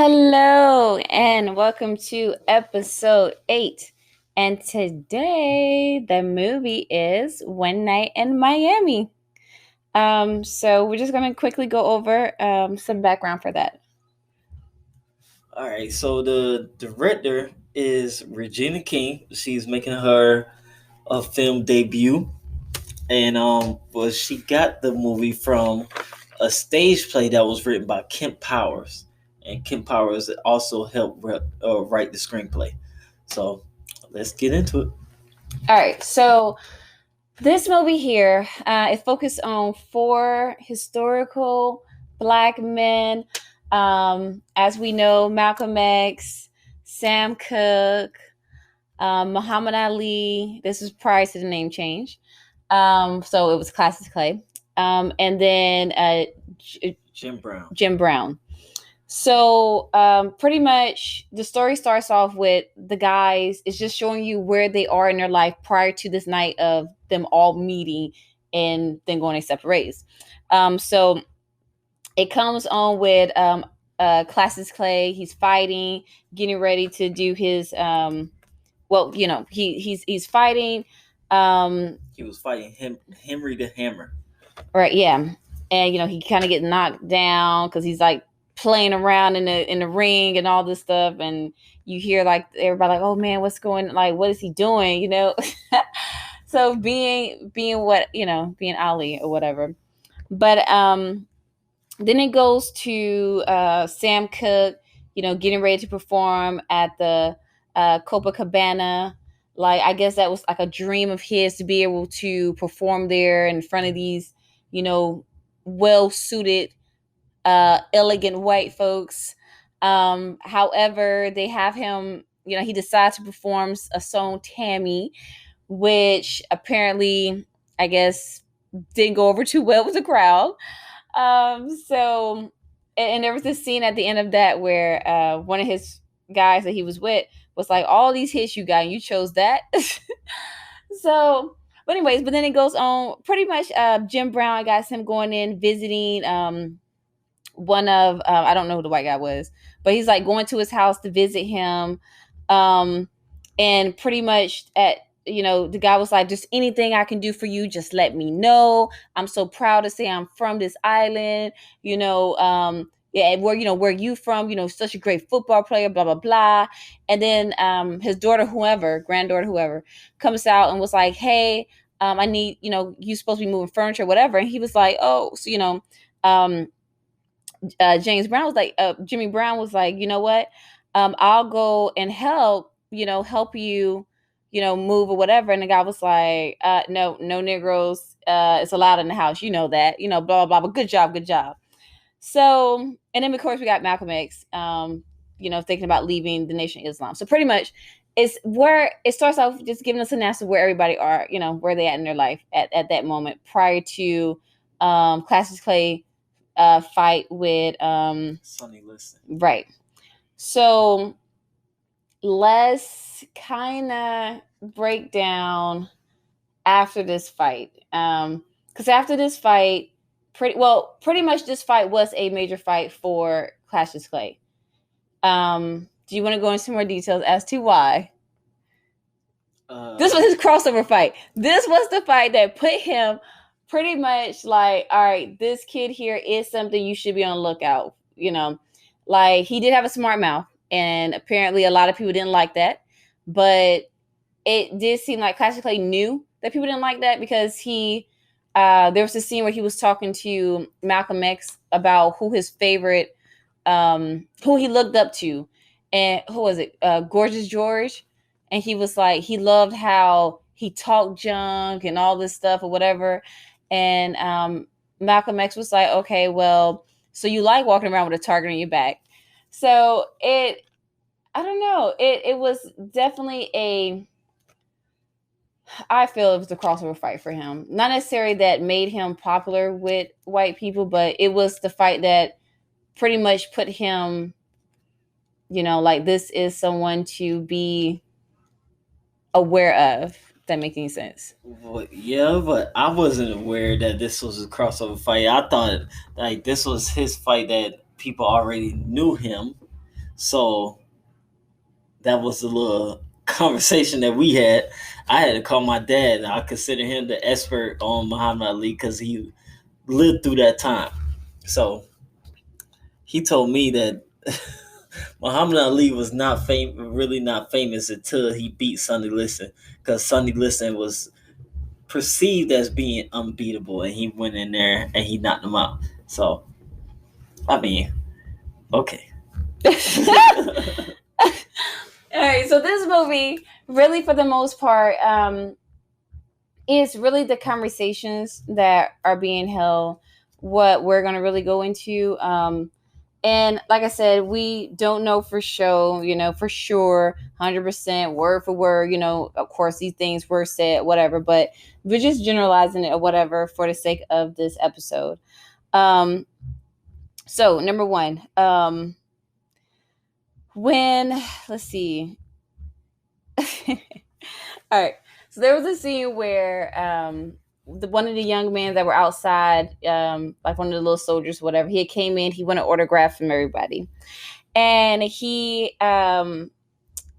Hello and welcome to episode 8. And today the movie is One Night in Miami. So we're just gonna quickly go over some background for that. All right, so the director is Regina King. She's making her a film debut, and well, she got the movie from a stage play that was written by Kent Powers, and Kent Powers also helped write the screenplay. So let's get into it. All right, so this movie here is focused on four historical black men. As we know, Malcolm X, Sam Cooke, Muhammad Ali. This was prior to the name change. So it was Classic Clay. And then Jim Brown. Jim Brown. So pretty much the story starts off with the guys. It's just showing you where they are in their life prior to this night of them all meeting and then going their separate ways. So it comes on with Classic Clay. He's fighting, getting ready to do his he's fighting. He was fighting Henry the Hammer. Right, yeah. And he kind of gets knocked down because he's like playing around in the ring and all this stuff, and you hear like everybody like, oh man, what's going, like, what is he doing? So being what, being Ali or whatever. But then it goes to Sam Cooke, getting ready to perform at the Copacabana. Like, I guess that was like a dream of his to be able to perform there in front of these, well suited, elegant white folks. However, they have him, he decides to perform a song, Tammy, which apparently, I guess, didn't go over too well with the crowd. So, and there was this scene at the end of that where one of his guys that he was with was like, all these hits you got, and you chose that. So, but anyways, but then it goes on pretty much. Jim Brown, I got him going in visiting one of I don't know who the white guy was, but he's like going to his house to visit him, and pretty much the guy was like, just anything I can do for you, just let me know. I'm so proud to say I'm from this island. Yeah, where you from? Such a great football player, blah blah blah. And then his daughter, granddaughter, whoever, comes out and was like, hey, I need, you supposed to be moving furniture, whatever. And he was like, oh, so Jimmy Brown was like, you know what? I'll go and help you, move or whatever. And the guy was like, no Negroes, it's allowed in the house. You know that, blah, blah, blah, but good job, good job. So, and then of course we got Malcolm X, thinking about leaving the Nation of Islam. So pretty much it's where it starts off just giving us an answer where everybody are, where they at in their life at that moment prior to Classic Clay fight with Sonny Liston. Right. So let's kind of break down after this fight. Because after this fight, pretty much this fight was a major fight for Classic Clay. Do you want to go into some more details as to why? This was his crossover fight. This was the fight that put him pretty much like, all right, this kid here is something you should be on the lookout. Like, he did have a smart mouth, and apparently a lot of people didn't like that. But it did seem like Classic Clay knew that people didn't like that, because there was a scene where he was talking to Malcolm X about who his favorite, who he looked up to, and who was it? Gorgeous George. And he was like, he loved how he talked junk and all this stuff or whatever. And Malcolm X was like, okay, well, so you like walking around with a target on your back. So I don't know. It was definitely I feel it was a crossover fight for him. Not necessarily that made him popular with white people, but it was the fight that pretty much put him, like, this is someone to be aware of. If that makes any sense. Well, yeah, but I wasn't aware that this was a crossover fight. I thought like this was his fight, that people already knew him, So that was a little conversation that we had. I had to call my dad. I consider him the expert on Muhammad Ali because he lived through that time. So he told me that Muhammad Ali was really not famous until he beat Sonny Liston, because Sonny Liston was perceived as being unbeatable, and he went in there and he knocked him out. So, I mean, okay. All right, so this movie, really, for the most part, is really the conversations that are being held. What we're going to really go into. And like I said, we don't know for sure, for sure, 100%, word for word, of course, these things were said, whatever, but we're just generalizing it or whatever for the sake of this episode. So, number one, when, let's see. All right. So there was a scene where one of the young men that were outside, like one of the little soldiers, whatever, he came in, he wanted an autograph from everybody. And I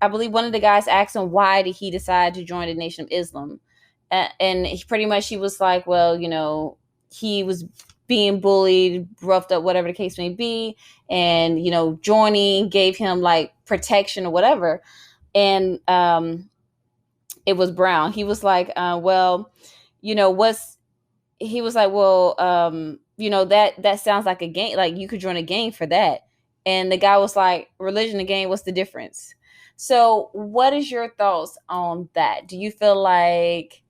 believe one of the guys asked him why did he decide to join the Nation of Islam. And he was like, well, he was being bullied, roughed up, whatever the case may be. And, joining gave him like protection or whatever. And it was Brown. He was like, well, he was like, well, that sounds like a game. Like you could join a gang for that. And the guy was like, religion and gang, what's the difference? So what is your thoughts on that? Do you feel like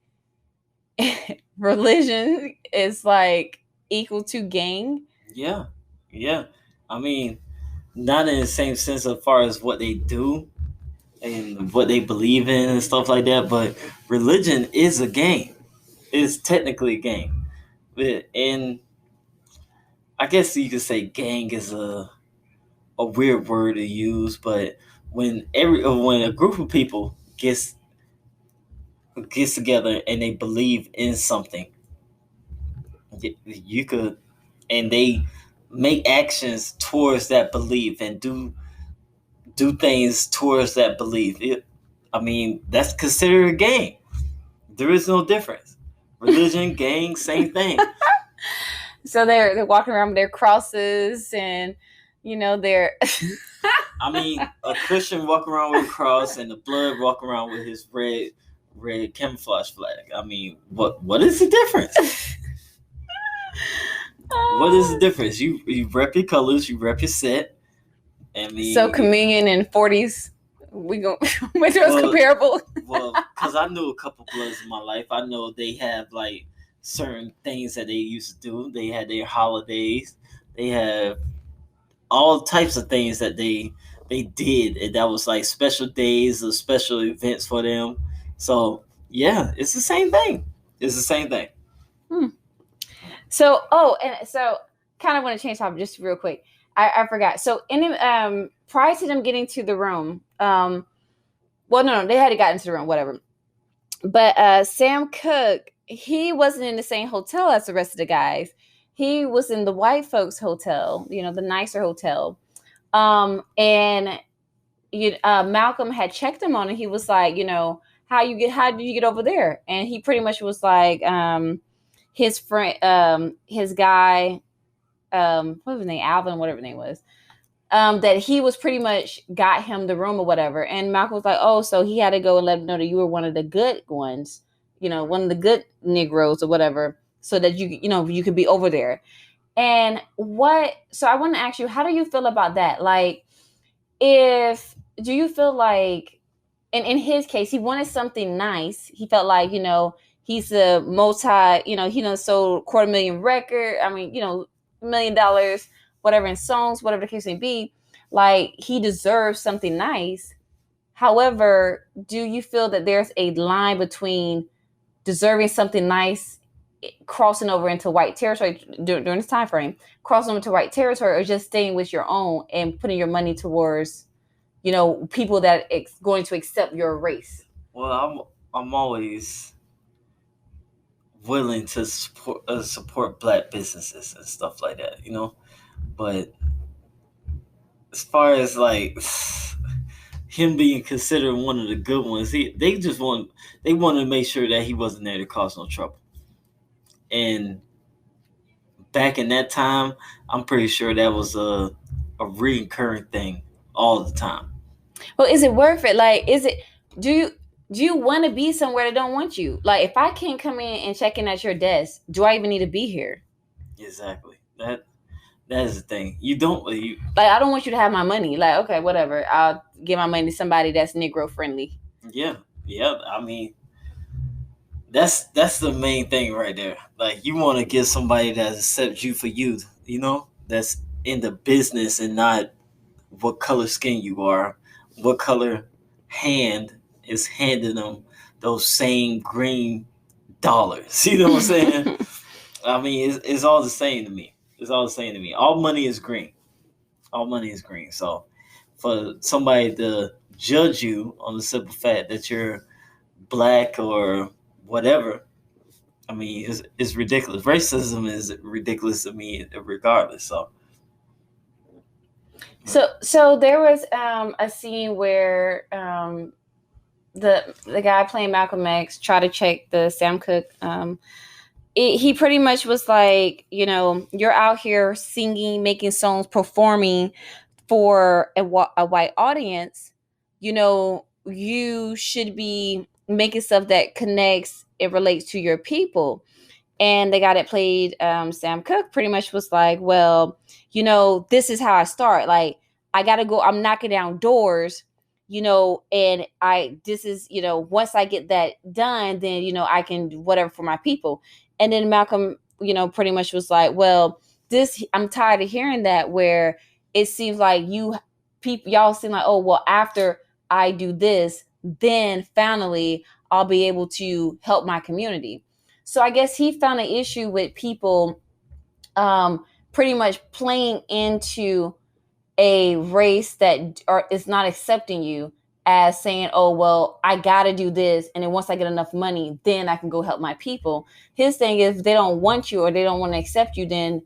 religion is like equal to gang? Yeah. Yeah. I mean, not in the same sense as far as what they do and what they believe in and stuff like that, but religion is a game. It's technically a game. And I guess you could say gang is a weird word to use, but when a group of people gets together and they believe in something, you could, and they make actions towards that belief and do things towards that belief. I mean, that's considered a gang. There is no difference. Religion, gang, same thing. So they're walking around with their crosses and they're I mean, a Christian walk around with a cross and the blood walk around with his red camouflage flag. I mean, what is the difference? What is the difference? You rep your colors, you rep your set. I mean, so communion and 40s, we go which was comparable. Well, because I knew a couple Bloods in my life. I know they have like certain things that they used to do. They had their holidays. They have all types of things that they did, and that was like special days or special events for them. So yeah, it's the same thing. It's the same thing. So and so kind of want to change topic just real quick. I forgot. So prior to them getting to the room, well, no, they had got into the room, whatever. But Sam Cooke, he wasn't in the same hotel as the rest of the guys. He was in the white folks' hotel, the nicer hotel. And Malcolm had checked him on it. He was like, how did you get over there? And he pretty much was like, his friend, his guy, what was his name, Alvin, whatever his name was, that he was pretty much got him the room or whatever. And Malcolm was like, oh, so he had to go and let him know that you were one of the good ones, one of the good Negroes or whatever, so that you could be over there. And so I want to ask you, how do you feel about that? Like, do you feel like, in his case, he wanted something nice. He felt like, he's a multi, he done sold 250,000 record. I mean, $1 million, whatever, in songs, whatever the case may be. Like, he deserves something nice. However, do you feel that there's a line between deserving something nice, crossing over into white territory during this time frame, crossing over to white territory, or just staying with your own and putting your money towards, people that going to accept your race? Well, I'm always willing to support black businesses and stuff like that, but as far as like him being considered one of the good ones, they wanted to make sure that he wasn't there to cause no trouble. And back in that time, I'm pretty sure that was a recurring thing all the time. Well, is it worth it? Like, is it? Do you do you want to be somewhere that don't want you? Like, if I can't come in and check in at your desk, do I even need to be here? Exactly. That is the thing. You don't. Like, I don't want you to have my money. Like, okay, whatever. I'll give my money to somebody that's Negro friendly. Yeah. Yeah. I mean, that's the main thing right there. Like you want to get somebody that accepts you for you. You know, that's in the business and not what color skin you are, what color hand is handing them those same green dollars. You know what I'm saying? I mean, it's all the same to me. It's all the same to me. All money is green. All money is green. So for somebody to judge you on the simple fact that you're black or whatever, I mean, it's ridiculous. Racism is ridiculous to me, regardless. So there was a scene where the guy playing Malcolm X tried to check the Sam Cooke. He pretty much was like, you're out here singing, making songs, performing for a white audience. You should be making stuff that connects, it relates to your people. And the guy that played Sam Cooke pretty much was like, well, this is how I start. Like, I gotta go, I'm knocking down doors, and this is, once I get that done, then, I can do whatever for my people. And then Malcolm, pretty much was like, well, I'm tired of hearing that, where it seems like y'all seem like, oh, well, after I do this, then finally I'll be able to help my community. So I guess he found an issue with people pretty much playing into a race that is not accepting you, as saying, oh, well, I got to do this. And then once I get enough money, then I can go help my people. His thing is, if they don't want you or they don't want to accept you, then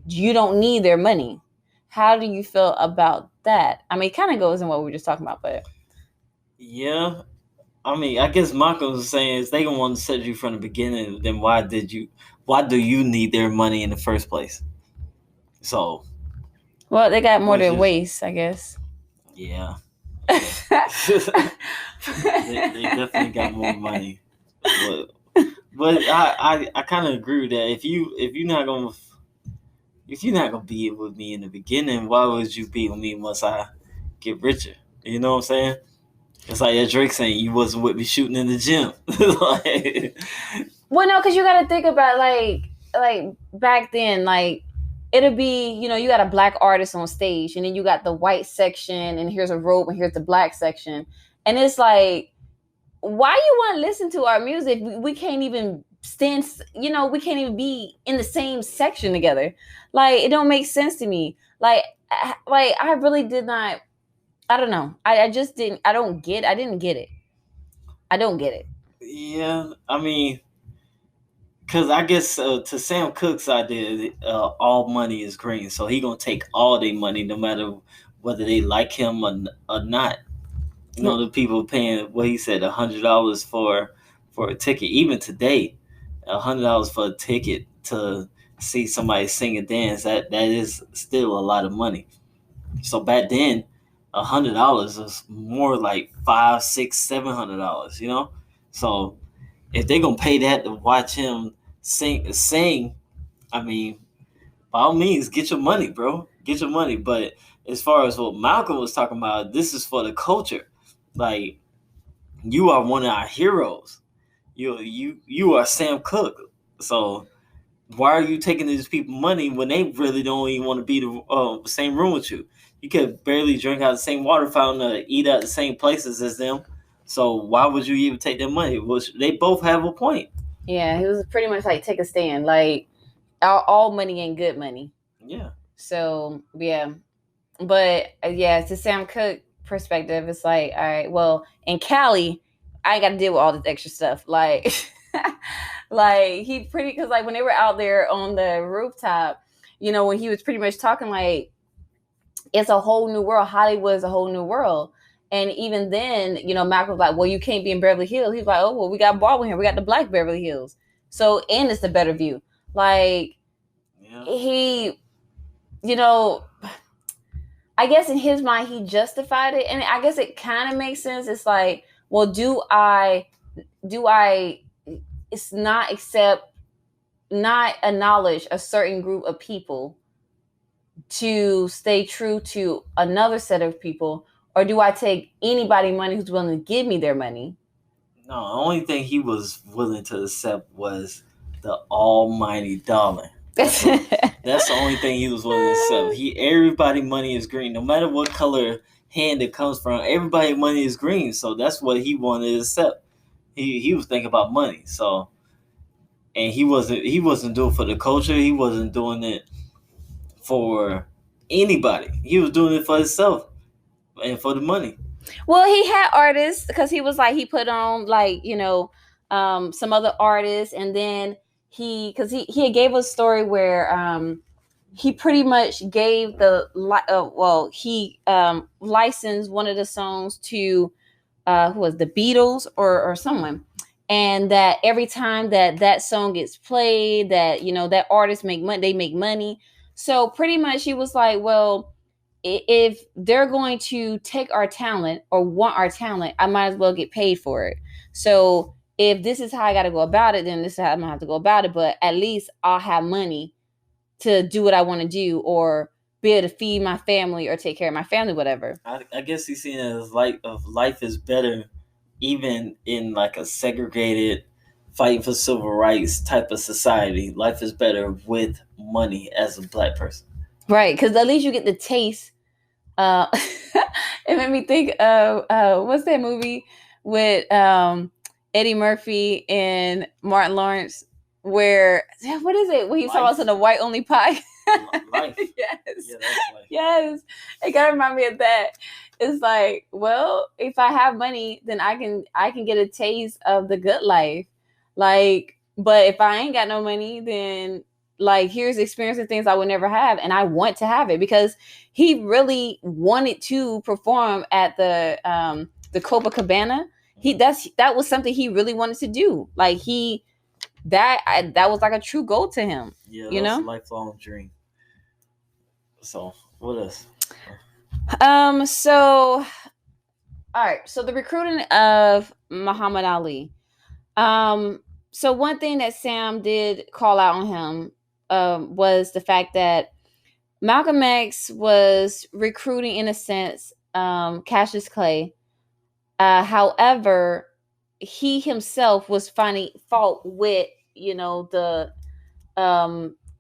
you don't need their money. How do you feel about that? I mean, it kind of goes in what we were just talking about, but. Yeah, I mean, I guess Malcolm was saying is they don't want to set you from the beginning. Then why do you need their money in the first place? So, well, they got more to waste, I guess. Yeah, they definitely got more money. But I kind of agree with that. If you're not gonna be with me in the beginning, why would you be with me once I get richer? You know what I'm saying? It's like that Drake saying, "You wasn't with me shooting in the gym." Like, well, no, because you got to think about like back then, like it'll be, you got a black artist on stage, and then you got the white section, and here's a robe, and here's the black section, and it's like, why you want to listen to our music? We can't even stand, we can't even be in the same section together. Like, it don't make sense to me. Like I really did not. I don't know. I just didn't. I didn't get it. I don't get it. Yeah, I mean, because I guess to Sam Cooke's idea, all money is green, so he gonna take all their money, no matter whether they like him or not. The people paying what he said $100 for a ticket. Even today, $100 for a ticket to see somebody sing and dance, that is still a lot of money. So back then, $100 was more like $500, $600, $700. So if they gonna pay that to watch him sing, I mean, by all means, get your money, bro. Get your money. But as far as what Malcolm was talking about, this is for the culture. Like, you are one of our heroes. You are Sam Cooke. So why are you taking these people money when they really don't even want to be the same room with you? You could barely drink out of the same water fountain or eat at the same places as them. So why would you even take their money? They both have a point. Yeah, he was pretty much like, take a stand. Like, all money ain't good money. Yeah. So yeah, but yeah, to Sam Cooke perspective, it's like, all right, well, in Cali, I ain't got to deal with all this extra stuff. Like, like he pretty, because like when they were out there on the rooftop, when he was pretty much talking, like, it's a whole new world. Hollywood is a whole new world. And even then, Malcolm was like, well, you can't be in Beverly Hills. He's like, oh, well, we got Baldwin here. We got the black Beverly Hills. So, and it's the better view. Like, Yeah. he, you know, I guess in his mind, he justified it. And I guess it kind of makes sense. It's like, well, do I, it's not accept, not acknowledge a certain group of people to stay true to another set of people, or do I take anybody money who's willing to give me their money? No, the only thing he was willing to accept was the almighty dollar. That's the only thing he was willing to accept. Everybody money is green, no matter what color hand it comes from. Everybody money is green, so that's what he wanted to accept. He was thinking about money, so and he wasn't doing it for the culture. He wasn't doing it for anybody. He was doing it for himself and for the money. Well, he had artists because he was like he put on like some other artists, and then he had gave a story where he pretty much gave he licensed one of the songs to who was the Beatles or someone, and that every time that song gets played, that that artist make money, they make money. So pretty much he was like, well, if they're going to take our talent or want our talent, I might as well get paid for it. So if this is how I got to go about it, then this is how I'm gonna have to go about it. But at least I'll have money to do what I want to do, or be able to feed my family or take care of my family, whatever. I guess he's seen it as life is better, even in like a segregated, fighting for civil rights type of society. Life is better with money as a black person. Right, because at least you get the taste. It made me think of what's that movie with Eddie Murphy and Martin Lawrence, where what is it? When he's talking about the white only pie. Life. Yes. Yeah, that's life. Yes. It kind of remind me of that. It's like, well, if I have money, then I can get a taste of the good life. Like, but if I ain't got no money, then like here's experiencing things I would never have, and I want to have it because he really wanted to perform at the Copacabana. That was something he really wanted to do. Like that was like a true goal to him. Yeah, you that's know, a lifelong dream. So what else? So all right. So the recruiting of Muhammad Ali. So one thing that Sam did call out on him was the fact that Malcolm X was recruiting, in a sense, Cassius Clay. However, he himself was finding fault with the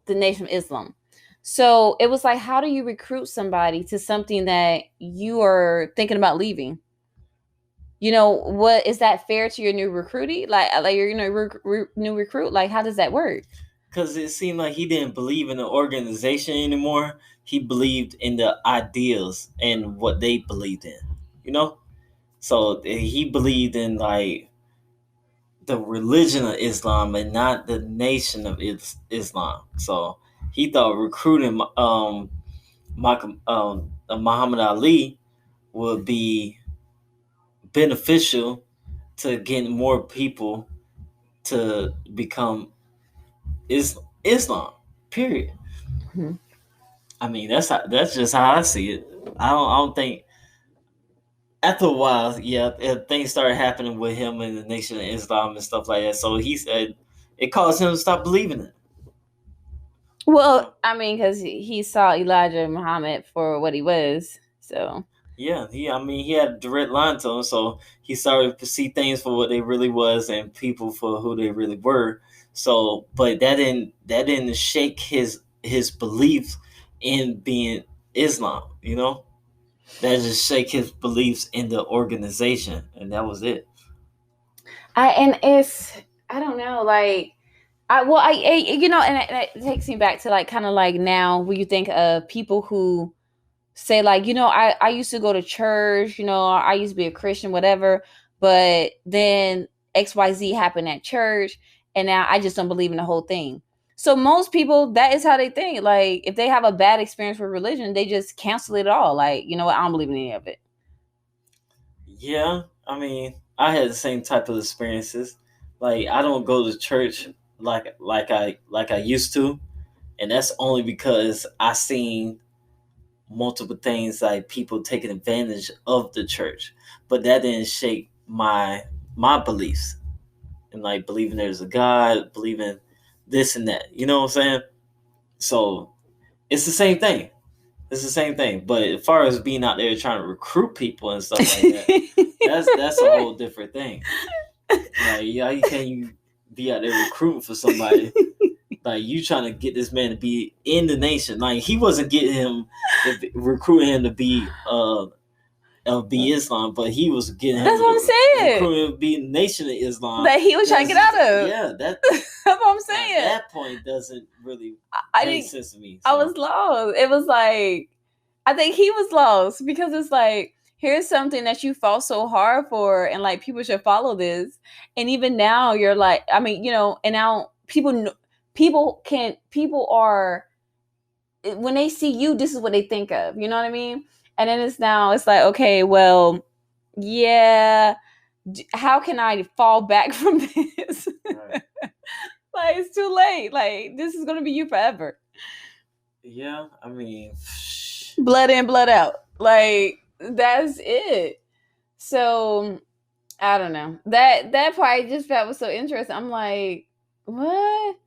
Nation of Islam. So it was like, how do you recruit somebody to something that you are thinking about leaving? What is that fair to your new recruiting? Like your new recruit? Like, how does that work? Because it seemed like he didn't believe in the organization anymore. He believed in the ideals and what they believed in, you know? So he believed in like the religion of Islam and not the nation of Islam. So he thought recruiting Muhammad Ali would be beneficial to getting more people to become Islam. Period. Mhm. I mean, that's just how I see it. I don't think after a while, yeah, things started happening with him and the Nation of Islam and stuff like that. So he said it caused him to stop believing it. Well, I mean, because he saw Elijah Muhammad for what he was. So Yeah, he had a direct line to him, so he started to see things for what they really was and people for who they really were. So, but that didn't shake his belief in being Islam. That just shake his beliefs in the organization, and that was it. I don't know, like and it takes me back to like kind of like now when you think of people who say like, I used to go to church, I used to be a Christian, whatever, but then XYZ happened at church, and now I just don't believe in the whole thing. So most people, that is how they think. Like, if they have a bad experience with religion, they just cancel it all. Like, you know what? I don't believe in any of it. Yeah, I mean, I had the same type of experiences. Like, I don't go to church like I used to, and that's only because I seen multiple things like people taking advantage of the church, but that didn't shape my beliefs and like believing there's a God, believing this and that. You know what I'm saying? So it's the same thing. It's the same thing. But as far as being out there trying to recruit people and stuff like that, that's a whole different thing. Like, yeah, you can't you be out there recruiting for somebody. Like, you trying to get this man to be in the nation. Like, he wasn't getting him recruiting him to be Islam, but he was getting him That's what I'm saying. recruiting him to be Nation of Islam. That he was trying to get out of. Yeah, that That's what I'm saying. at that point doesn't really make sense to me. I was lost. It was like, I think he was lost because it's like, here's something that you fought so hard for, and like people should follow this. And even now, you're like, I mean, you know, and now people are, when they see you, this is what they think of. You know what I mean? And then it's like, okay, well, yeah, how can I fall back from this? Right. Like, it's too late. Like, this is gonna be you forever. Yeah, I mean, blood in, blood out. Like, that's it. So I don't know. That part I just felt was so interesting. I'm like, what?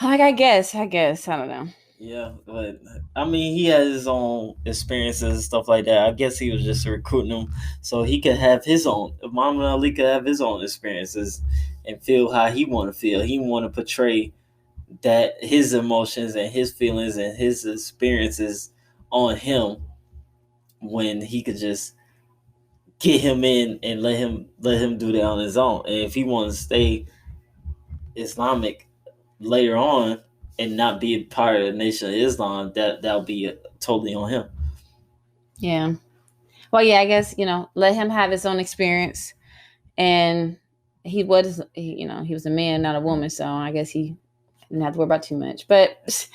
Like, I guess. I don't know. Yeah, but I mean, he has his own experiences and stuff like that. I guess he was just recruiting them so he could have his own. Muhammad Ali could have his own experiences and feel how he want to feel. He want to portray that his emotions and his feelings and his experiences on him, when he could just get him in and let him do that on his own. And if he wants to stay Islamic later on and not be a part of the Nation of Islam, that'll be totally on him. Yeah. Well, yeah, I guess, you know, let him have his own experience. And he was a man, not a woman, so I guess he didn't have to worry about too much. But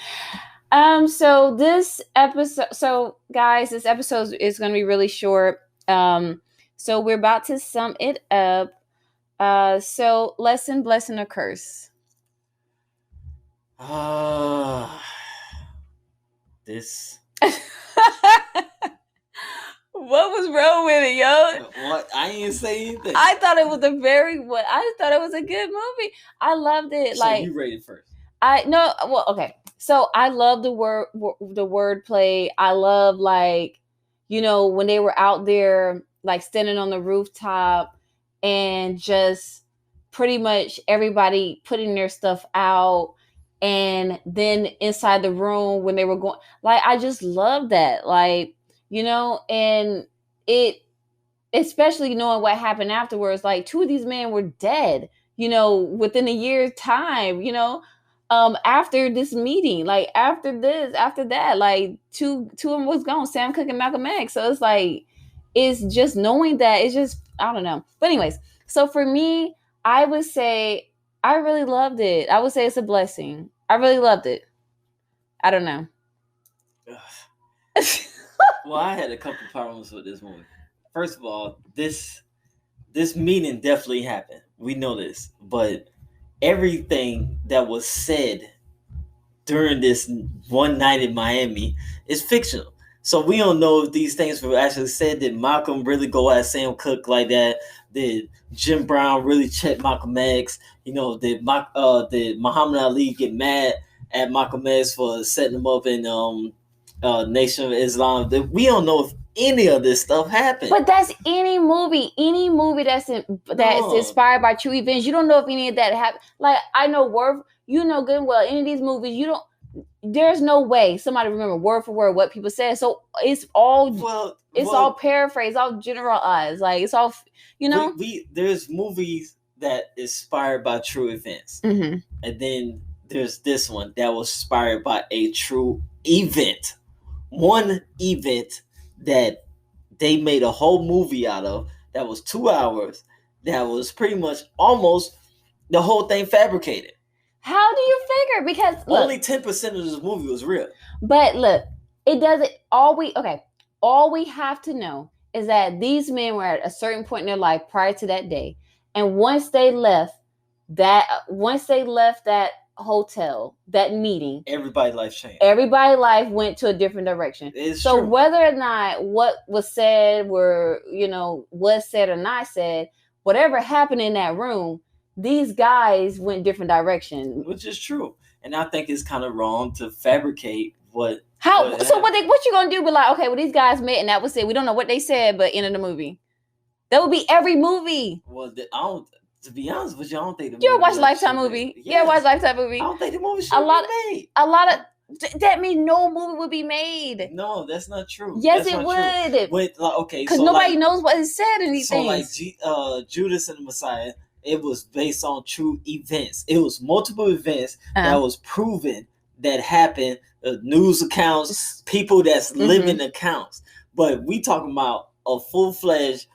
so this episode, so guys, this episode is going to be really short. So we're about to sum it up. So lesson, blessing, or curse. This. What was wrong with it, yo? What? I ain't say anything. I thought it was a good movie. I loved it. So like, you rated first. Okay. So I love the wordplay. I love, like, you know, when they were out there, like, standing on the rooftop and just pretty much everybody putting their stuff out, and then inside the room when they were going, like, I just love that, like, you know, and it, especially knowing what happened afterwards, like, two of these men were dead, you know, within a year's time, you know, after this meeting, like, after that, like, two of them was gone, Sam Cooke and Malcolm X. So it's like, it's just knowing that, it's just, I don't know. But anyways, so for me, I would say I really loved it. I would say it's a blessing. I really loved it. I don't know. Well, I had a couple problems with this movie. First of all, this meeting definitely happened. We know this, but everything that was said during this one night in Miami is fictional. So we don't know if these things were actually said. Did Malcolm really go at Sam Cooke like that? Did Jim Brown really check Malcolm X? You know, did Muhammad Ali get mad at Malcolm X for setting him up in Nation of Islam? We don't know if any of this stuff happened. But that's any movie that's inspired by true events. You don't know if any of that happened. Like, I know you know good and well, any of these movies, there's no way somebody remember word for word what people said. So it's all all paraphrased, all generalized. Like, it's all, you know. There's movies that inspired by true events, mm-hmm. and then there's this one that was inspired by a true event. One event that they made a whole movie out of, that was 2 hours, that was pretty much almost the whole thing fabricated. How do you figure? Because look, Only 10% of this movie was real. but look, it doesn't. All we have to know is that these men were at a certain point in their life prior to that day, and once they left that hotel, that meeting, Everybody's life changed. Everybody's life went to a different direction. It's so true. Whether or not what was said was said or not said, whatever happened in that room, these guys went different directions. Which is true. And I think it's kind of wrong to fabricate what. What you gonna do? Be like, okay, well, these guys met and that was it. We don't know what they said, but end of the movie. That would be every movie. Well, I don't. To be honest with you, I don't think you ever watch Lifetime movie. Yes. You ever watch Lifetime movie? I don't think the movie should be made. A lot of that means no movie would be made. No, that's not true. Yes, it would. Wait, okay, because nobody knows what it said. Anything. So like Judas and the Messiah, it was based on true events. It was multiple events that was proven that happened. News accounts, people that's living accounts. But we talking about a full-fledged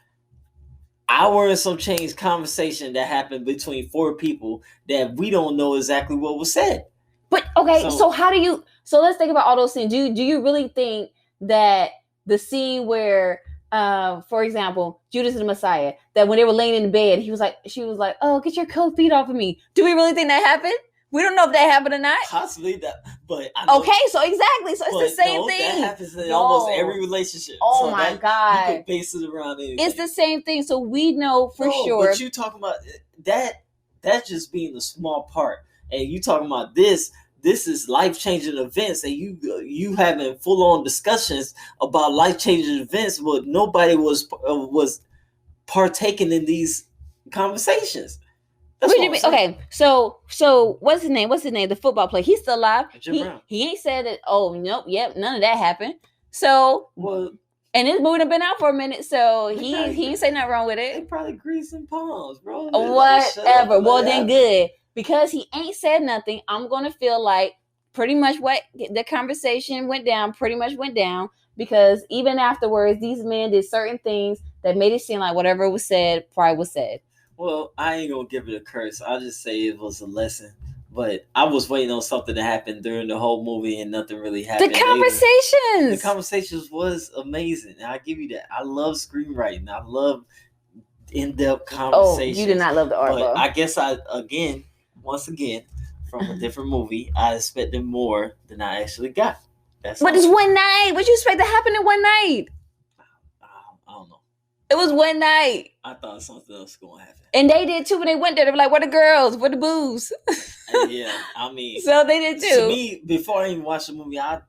hour and some change conversation that happened between 4 people that we don't know exactly what was said. But okay, so how do you? So let's think about all those scenes. Do you really think that the scene where, for example, Judas and the Messiah, that when they were laying in the bed, she was like, "Oh, get your cold feet off of me." Do we really think that happened? We don't know if that happened or not. Possibly that, but okay, so exactly, so it's the same thing. That happens in almost every relationship. Oh my God, you can base it around anything. It's the same thing, so we know for sure. But you talking about that? That's just being the small part, and you talking about this. This is life-changing events, and you having full-on discussions about life-changing events, but nobody was partaking in these conversations. What do you mean? Okay, so what's his name? The football player. He's still alive. He ain't said that. Oh nope, yep, none of that happened. So and this movie done been out for a minute, so he ain't say nothing wrong with it. They probably greasing palms, bro. Whatever. Well, then good. Because he ain't said nothing, I'm gonna feel like pretty much what the conversation went down because even afterwards, these men did certain things that made it seem like whatever was said probably was said. Well, I ain't gonna give it a curse. I'll just say it was a lesson. But I was waiting on something to happen during the whole movie, and nothing really happened. The conversations was amazing. And I give you that. I love screenwriting. I love in-depth conversations. Oh, you did not love the art, but I guess once again, from a different movie, I expected more than I actually got. But it's one night. What you expect to happen in one night? I don't know. It was one night. I thought something else was going to happen. And they did too when they went there. They were like, where the girls? Where the booze? Yeah, I mean. So they did too. To me, before I even watched the movie, I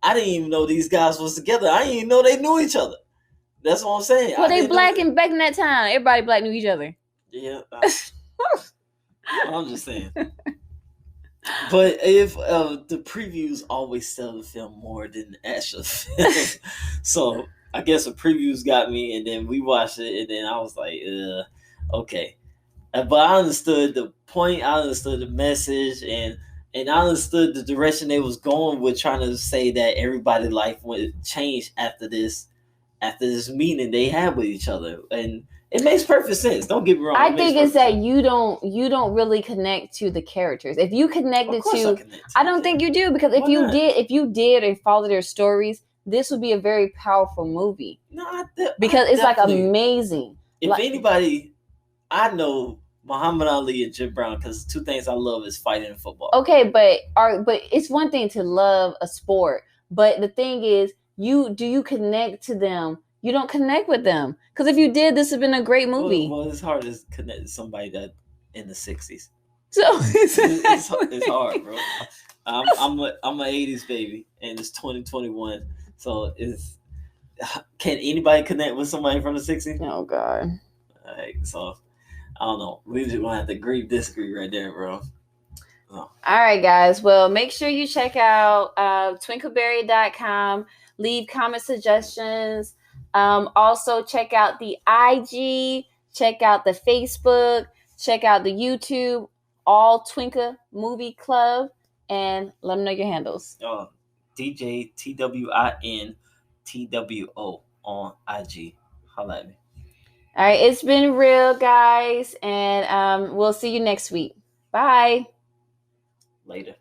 didn't even know these guys was together. I didn't even know they knew each other. That's what I'm saying. Well, they black and back in that time. Everybody black knew each other. Yeah. I'm just saying. But if the previews always sell the film more than the actual film. So I guess the previews got me, and then we watched it, and then I was like, okay. But I understood the point, I understood the message, and I understood the direction they was going with, trying to say that everybody's life would change after this meeting they had with each other. And it makes perfect sense. Don't get me wrong. I think it's that you don't really connect to the characters. If you connected I don't think you do, because if you did and follow their stories, this would be a very powerful movie. No, because it's like amazing. If anybody, I know Muhammad Ali and Jim Brown, because 2 things I love is fighting and football. Okay, but it's one thing to love a sport, but the thing is, do you connect to them? You don't connect with them, because if you did, this would have been a great movie. Well, it's hard to connect to somebody that in the 60s. So it's hard, bro. I'm a 80s baby, and it's 2021. So can anybody connect with somebody from the 60s? Oh God. All right, so I don't know. We just gonna have to agree, disagree right there, bro. All right, guys. Well, make sure you check out twinkleberry.com. Leave comment suggestions. Also, check out the IG. Check out the Facebook. Check out the YouTube. All Twinka Movie Club, and let them know your handles. DJ TWINTWO on IG. Holla at me. All right, it's been real, guys, and we'll see you next week. Bye. Later.